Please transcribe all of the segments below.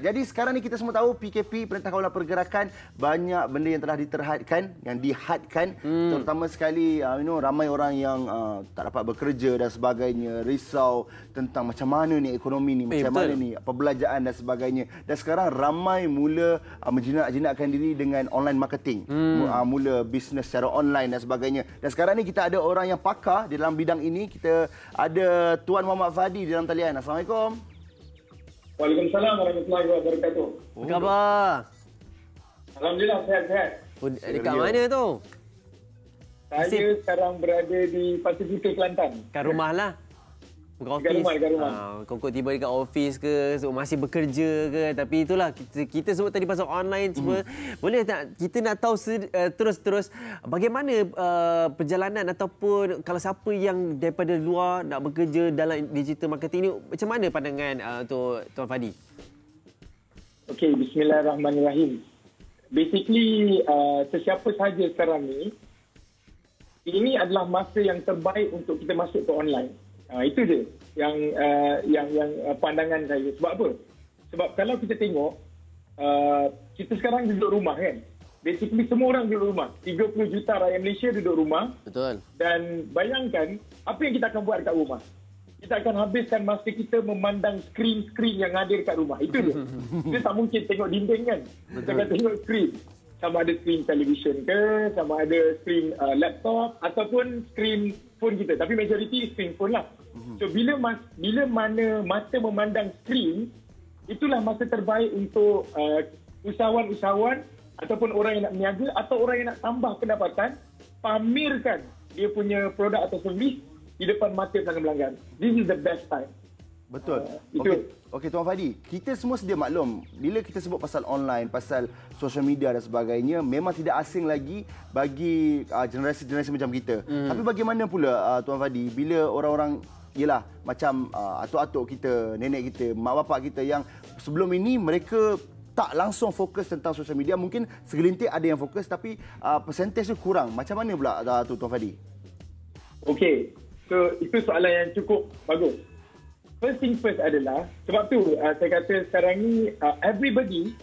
Jadi sekarang ni kita semua tahu PKP, Perintah Kawalan Pergerakan, banyak benda yang telah dihadkan, terutama sekali ramai orang yang tak dapat bekerja dan sebagainya, risau tentang macam mana ni ekonomi ni, macam mana ni perbelanjaan dan sebagainya. Dan sekarang ramai mula menjinak-jinakkan diri dengan online marketing, mula bisnes secara online dan sebagainya. Dan sekarang ni kita ada orang yang pakar di dalam bidang ini. Kita ada Tuan Muhammad Fadi di dalam talian. Assalamualaikum. Waalaikumsalam warahmatullahi wabarakatuh. Apa khabar? Alhamdulillah, sehat-sehat. Dekat mana tu? Saya sekarang berada di Pasifika, Kelantan. Kat rumah lah. Bukan office. Dekat rumah. Kau tiba dekat office ke, masih bekerja ke. Tapi itulah, kita sebut tadi pasal online semua. Boleh tak kita nak tahu terus-terus bagaimana perjalanan ataupun kalau siapa yang daripada luar nak bekerja dalam digital marketing ni, macam mana pandangan Tuan Fadi? Okey, bismillahirrahmanirrahim. Basically, sesiapa sahaja sekarang ni, ini adalah masa yang terbaik untuk kita masuk ke online. Itu je yang pandangan saya. Sebab apa? Sebab kalau kita tengok, kita sekarang duduk rumah kan. Basically semua orang duduk rumah. 30 juta rakyat Malaysia duduk rumah. Betul. Dan bayangkan, apa yang kita akan buat dekat rumah? Kita akan habiskan masa kita memandang skrin-skrin yang ada dekat rumah. Itu je. Kita tak mungkin tengok dinding kan. Betul. Kita akan tengok skrin. Sama ada skrin televisyen ke, sama ada skrin laptop ataupun skrin phone kita. Tapi majoriti skrin phone lah. So bila mana mata memandang skrin, itulah masa terbaik untuk usahawan-usahawan ataupun orang yang nak berniaga atau orang yang nak tambah pendapatan, pamerkan dia punya produk atau servis di depan mata pelanggan. This is the best time. Betul. Okey, Tuan Fadi, kita semua sedia maklum bila kita sebut pasal online, pasal social media dan sebagainya, memang tidak asing lagi bagi generasi-generasi macam kita. Tapi bagaimana pula Tuan Fadi bila orang-orang macam atuk-atuk kita, nenek kita, mak bapak kita yang sebelum ini mereka tak langsung fokus tentang social media, mungkin segelintir ada yang fokus tapi persentasenya kurang. Macam mana pula Tuan Fadi? Okey. So itu soalan yang cukup bagus. First thing first adalah, sebab tu saya kata sekarang ni everybody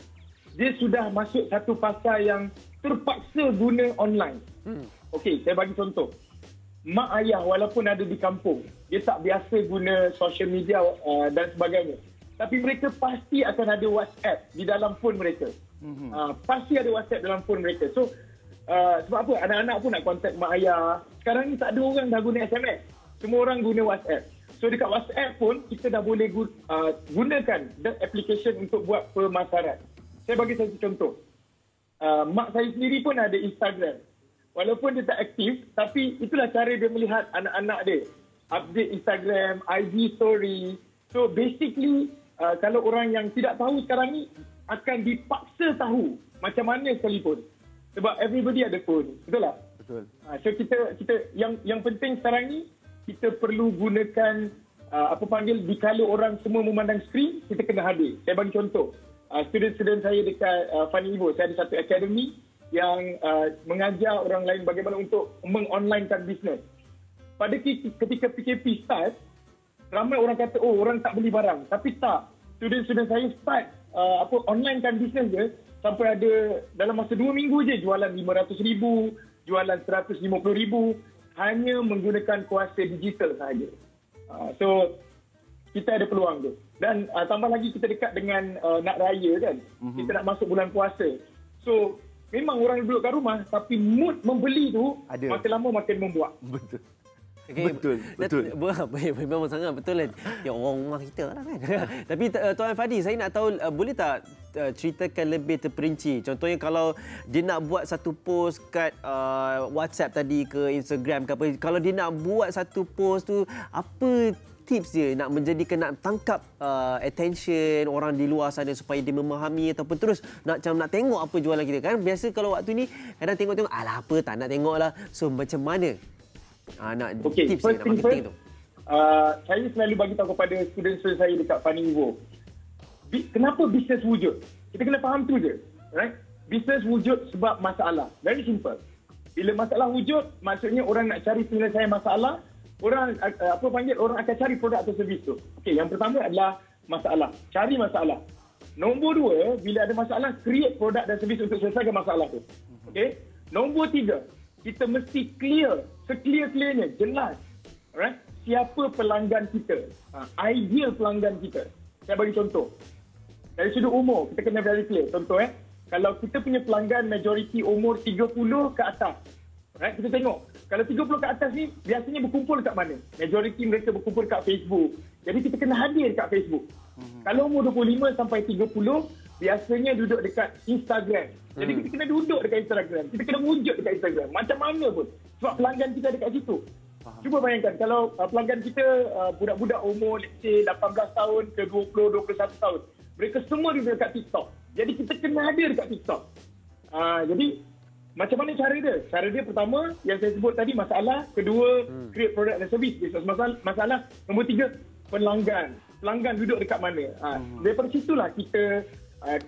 dia sudah masuk satu fasa yang terpaksa guna online. Okey, saya bagi contoh. Mak ayah walaupun ada di kampung, dia tak biasa guna social media dan sebagainya. Tapi mereka pasti akan ada WhatsApp di dalam phone mereka. Pasti ada WhatsApp dalam phone mereka. So, sebab apa? Anak-anak pun nak kontak mak ayah. Sekarang ni tak ada orang dah guna SMS. Semua orang guna WhatsApp. So dekat WhatsApp pun kita dah boleh gunakan the application untuk buat pemasaran. Saya bagi satu contoh. Mak saya sendiri pun ada Instagram. Walaupun dia tak aktif, tapi itulah cara dia melihat anak-anak dia. Update Instagram, IG story. So basically, kalau orang yang tidak tahu sekarang ni akan dipaksa tahu macam mana sekalipun. Sebab everybody ada phone. Betul tak? Betul. So kita yang penting sekarang ni, kita perlu gunakan dikala orang semua memandang skrin, kita kena hadir. Saya bagi contoh. Student-student saya dekat Fani Evo, saya ada satu akademi yang mengajar orang lain bagaimana untuk mengonlinekan bisnes. Pada ketika PKP start, ramai orang kata, orang tak beli barang. Tapi tak. Student-student saya start onlinekan bisnes dia sampai ada dalam masa 2 minggu je jualan 500,000, jualan 150,000. Hanya menggunakan kuasa digital sahaja. So, kita ada peluang tu. Dan tambah lagi kita dekat dengan nak raya kan. Kita nak masuk bulan puasa. So, memang orang duduk kat rumah tapi mood membeli tu ada. Makin lama makin membuat. Betul. Okay. Betul. Memang sangat betul lah. Ya, orang rumah kita lah kan. Tapi Tuan Fadi, saya nak tahu, boleh tak ceritakan lebih terperinci? Contohnya kalau dia nak buat satu post kat WhatsApp tadi ke Instagram ke apa. Kalau dia nak buat satu post tu, apa tips dia nak tangkap attention orang di luar sana supaya dia memahami ataupun terus nak tengok apa jualan kita kan. Biasa kalau waktu ni kadang tengok alah apa tak nak tengok lah. So macam mana tips dia nak marketing tu? Saya selalu bagi tahu kepada student-student saya dekat Fani Evo. Kenapa bisnes wujud? Kita kena faham tu je. Right? Bisnes wujud sebab masalah. Very simple. Bila masalah wujud, maksudnya orang nak cari penyelesaian masalah, orang akan cari produk atau servis tu. Okey, yang pertama adalah masalah. Cari masalah. Nombor 2, bila ada masalah, create produk dan servis untuk selesaikan masalah tu. Okay? Nombor 3, kita mesti clear, seclear-clearnya, jelas. Alright? Siapa pelanggan kita? Ideal pelanggan kita. Saya bagi contoh. Dari sudut umur, kita kena very clear. Contoh kalau kita punya pelanggan majoriti umur 30 ke atas. Right? Kita tengok. Kalau 30 ke atas ni, biasanya berkumpul kat mana? Majoriti mereka berkumpul kat Facebook. Jadi kita kena hadir kat Facebook. Kalau umur 25 sampai 30, biasanya duduk dekat Instagram. Jadi kita kena duduk dekat Instagram. Kita kena wujud dekat Instagram. Macam mana pun. Sebab pelanggan kita dekat situ. Cuba bayangkan kalau pelanggan kita budak-budak umur let's say 18 tahun ke 20, 21 tahun. Mereka semua duduk dekat TikTok. Jadi kita kena hadir dekat TikTok. Jadi macam mana cara dia? Cara dia pertama yang saya sebut tadi masalah. Kedua, create product dan service. Masalah. Nombor 3, pelanggan. Pelanggan duduk dekat mana? Daripada situlah kita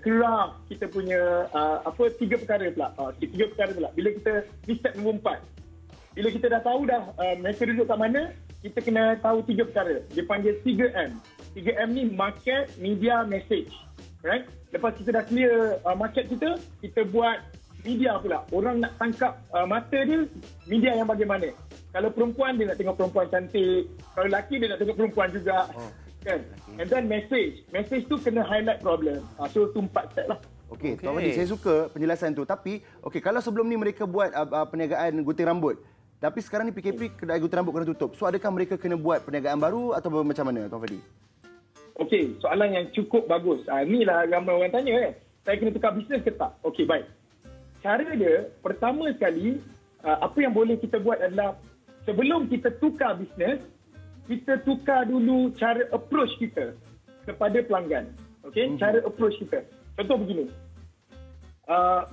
craft kita punya 3 perkara pula. 3 perkara pula. Bila kita ni step nombor 4. Bila kita dah tahu mereka duduk kat mana, kita kena tahu 3 perkara. Dia panggil 3M. 3M ni market, media, message. Right? Lepas kita dah clear market kita buat media pula. Orang nak tangkap mata dia, media yang bagaimana. Kalau perempuan, dia nak tengok perempuan cantik. Kalau lelaki, dia nak tengok perempuan juga. Kan? And then message. Message tu kena highlight problem. So tu 4 step lah. Okey, Tuan Fadi, saya suka penjelasan tu. Tapi, kalau sebelum ni mereka buat perniagaan gunting rambut, tapi sekarang ni PKP kedai gunting rambut kena tutup. So, adakah mereka kena buat perniagaan baru atau macam mana, Tuan Fadi? Okey, soalan yang cukup bagus. Inilah ramai orang tanya saya kena tukar bisnes ke tak? Okey, baik. Cara dia, pertama sekali, apa yang boleh kita buat adalah sebelum kita tukar bisnes, kita tukar dulu cara approach kita kepada pelanggan. Okey, cara approach kita. Contoh begini.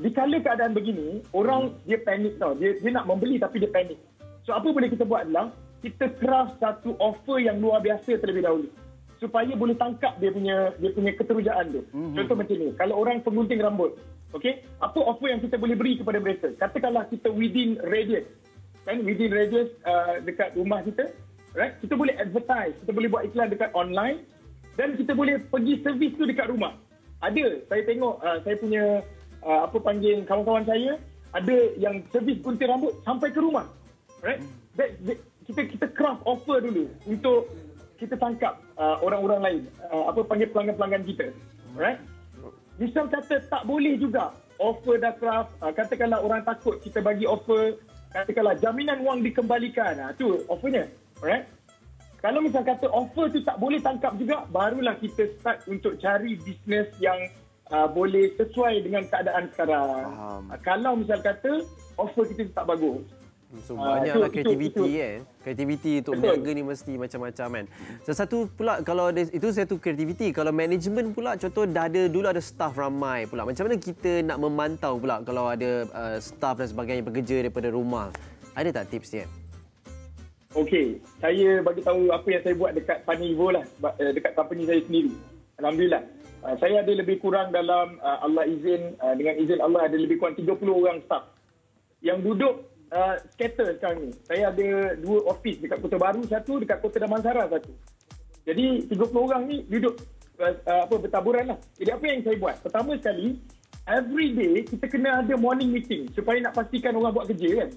Di kala keadaan begini, orang dia panik tau. Dia nak membeli tapi dia panik. So apa boleh kita buat adalah kita craft satu offer yang luar biasa terlebih dahulu supaya boleh tangkap dia punya keterujaan tu. Contoh macam ni, kalau orang penggunting rambut, okey, apa offer yang kita boleh beri kepada mereka? Katakanlah kita within radius, kan, within radius dekat rumah kita, right? Kita boleh advertise, kita boleh buat iklan dekat online dan kita boleh pergi servis tu dekat rumah. Ada, saya tengok saya punya kawan-kawan saya ada yang servis gunting rambut sampai ke rumah. Right? Kita craft offer dulu untuk kita tangkap orang-orang lain, pelanggan-pelanggan kita. Right? Misal kata tak boleh juga offer dah craft, katakanlah orang takut, kita bagi offer, katakanlah jaminan wang dikembalikan. Tu offernya. Right? Kalau misal kata offer tu tak boleh tangkap juga, barulah kita start untuk cari bisnes yang boleh sesuai dengan keadaan sekarang. Kalau misal kata offer kita tak bagus. So banyaklah kreativiti kan. Kreativiti untuk berniaga ni mesti macam-macam kan. Satu pula kalau itu satu kreativiti, kalau management pula contoh dulu ada staff ramai pula. Macam mana kita nak memantau pula kalau ada staff dan sebagainya bekerja daripada rumah? Ada tak tips dia? Okey, saya bagi tahu apa yang saya buat dekat Panivo lah, dekat company saya sendiri. Alhamdulillah. Saya ada lebih kurang dalam dengan izin Allah ada lebih kurang 30 orang staff yang duduk scatter sekarang ni. Saya ada 2 office dekat Kota Baru, satu dekat Kota Damansara satu. Jadi 30 orang ni duduk bertaburan lah. Jadi apa yang saya buat? Pertama sekali, every day kita kena ada morning meeting supaya nak pastikan orang buat kerja kan.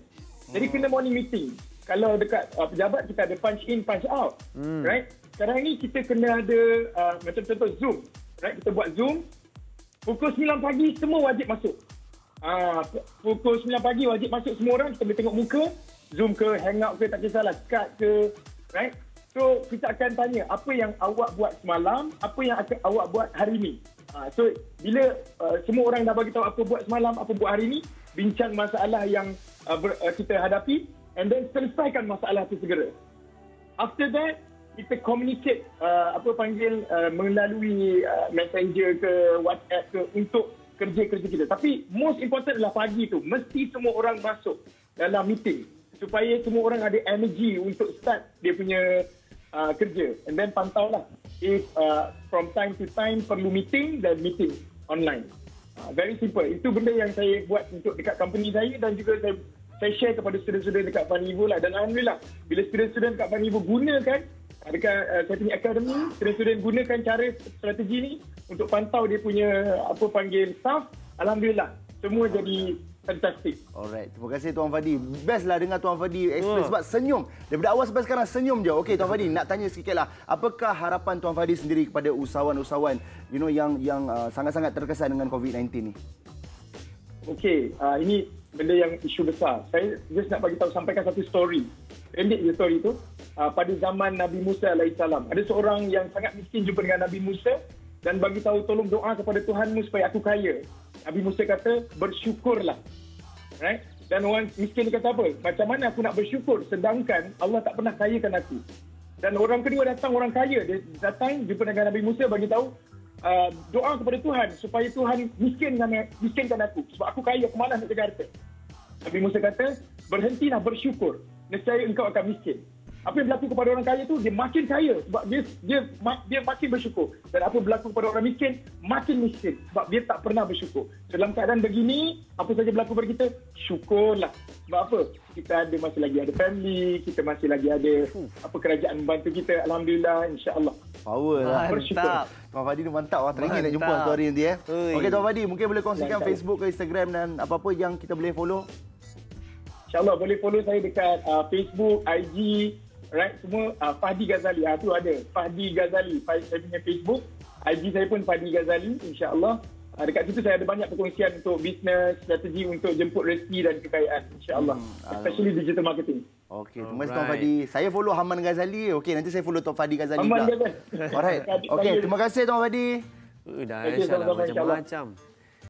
Jadi kena morning meeting. Kalau dekat pejabat kita ada punch in, punch out. Right? Sekarang ni kita kena ada macam contoh Zoom. Right? Kita buat Zoom. Pukul 9 pagi semua wajib masuk. Pukul 9 pagi wajib masuk semua orang. Kita boleh tengok muka. Zoom ke, hangout ke, tak kisahlah. Skype ke. Right? So kita akan tanya apa yang awak buat semalam, apa yang akan awak buat hari ni. So bila semua orang dah bagi tahu apa buat semalam, apa buat hari ni, bincang masalah yang kita hadapi. And then selesaikan masalah itu segera. After that, kita communicate melalui messenger ke WhatsApp ke untuk kerja-kerja kita. Tapi most important adalah pagi tu mesti semua orang masuk dalam meeting supaya semua orang ada energy untuk start dia punya kerja. And then pantaulah if from time to time perlu meeting dan meeting online. Very simple. Itu benda yang saya buat untuk dekat company saya dan juga saya share kepada student-student dekat Panivo lah. Dan alhamdulillah, bila student-student dekat Panivo gunakan dekat saya punya academy, student-student gunakan cara strategi ni, untuk pantau dia punya apa panggil staff. Alhamdulillah, semua jadi fantastic. Alright, terima kasih Tuan Fadi. Best lah dengar Tuan Fadi explain sebab senyum. Daripada awal sampai sekarang senyum je. Okey Tuan Fadi, nak tanya sikitlah. Apakah harapan Tuan Fadi sendiri kepada usahawan-usahawan yang sangat-sangat terkesan dengan COVID-19 ni? Okey, ini benda yang isu besar. Saya just nak bagi tahu, sampaikan satu story. Pendek je story tu. Pada zaman Nabi Musa alaihissalam, ada seorang yang sangat miskin jumpa dengan Nabi Musa dan bagi tahu, tolong doa kepada Tuhanmu supaya aku kaya. Nabi Musa kata, bersyukurlah. Right? Dan orang miskin dia kata apa? Macam mana aku nak bersyukur sedangkan Allah tak pernah kayakan aku? Dan orang kedua datang, orang kaya. Dia datang jumpa dengan Nabi Musa bagi tahu, doa kepada Tuhan supaya Tuhan miskinkan aku. Sebab aku kaya, aku malas nak jaga harta. Nabi Musa kata, berhentilah bersyukur. Nescaya engkau akan miskin. Apa yang berlaku kepada orang kaya tu, dia makin kaya sebab dia makin bersyukur. Dan apa yang berlaku kepada orang miskin, makin miskin sebab dia tak pernah bersyukur. Dalam keadaan begini, apa saja berlaku kepada kita, syukurlah. Sebab apa? Kita masih lagi ada family, kita masih lagi ada kerajaan membantu kita. Alhamdulillah, insya-Allah. Power lah. Bersyukur. Tuan Fadi ni mantap lah. Teringin nak jumpa story nanti Okey Tuan Fadi, mungkin boleh kongsikan Facebook ke Instagram dan apa-apa yang kita boleh follow? InsyaAllah boleh follow saya dekat Facebook, IG, right, semua Fahdi Ghazali. Tu ada Fahdi Ghazali. Saya punya Facebook, IG saya pun Fahdi Ghazali. InsyaAllah dekat situ saya ada banyak perkongsian untuk bisnes, strategi untuk jemput rezeki dan kekayaan. InsyaAllah. Especially digital marketing. Okey, terima kasih Tuan Fadi. Saya follow Haman Ghazali. Okey, nanti saya follow Tuan Fadi Ghazali Haman pula. Ghazali. Alright. Okey, terima kasih Tuan Fadi. Dah, insyaAllah macam-macam.